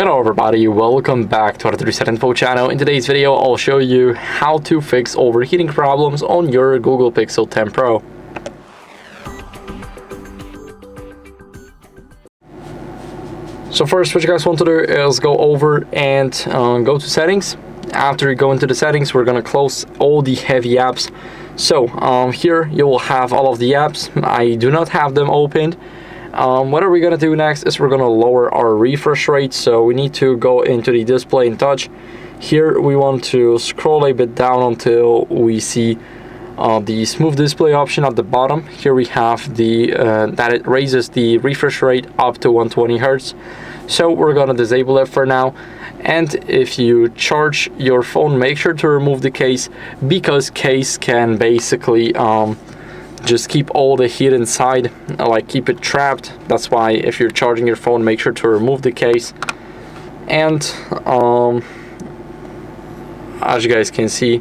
Hello everybody, welcome back to HardReset.Info channel. In today's video, I'll show you how to fix overheating problems on your Google Pixel 10 Pro. So first, what you guys want to do is go over and go to settings. After you go into the settings, we're going to close all the heavy apps. So here you will have all of the apps. I do not have them opened. What are we going to do next is we're going to lower our refresh rate. So we need to go into the display and touch. Here we want to scroll a bit down until we see the smooth display option at the bottom. Here we have the that it raises the refresh rate up to 120 Hertz. So we're going to disable it for now. And if you charge your phone, make sure to remove the case, because case can basically just keep all the heat inside, like keep it trapped. That's why if you're charging your phone, make sure to remove the case. And as you guys can see,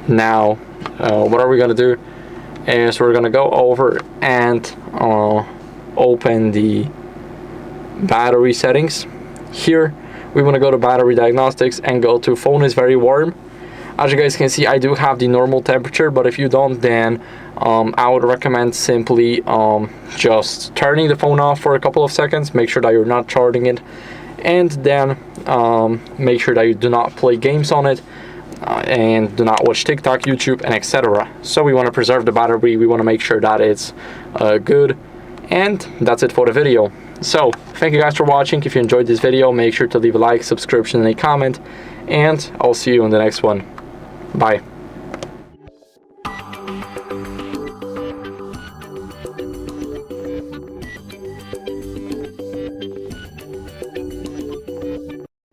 now what are we gonna do is we're gonna go over and open the battery settings. Here we want to go to battery diagnostics and go to phone is very warm. As you guys can see, I do have the normal temperature, but if you don't, then I would recommend simply just turning the phone off for a couple of seconds. Make sure that you're not charging it, and then make sure that you do not play games on it and do not watch TikTok, YouTube, and etc. So we want to preserve the battery. We want to make sure that it's good, and that's it for the video. So thank you guys for watching. If you enjoyed this video, make sure to leave a like, subscription, and a comment, and I'll see you in the next one. Bye.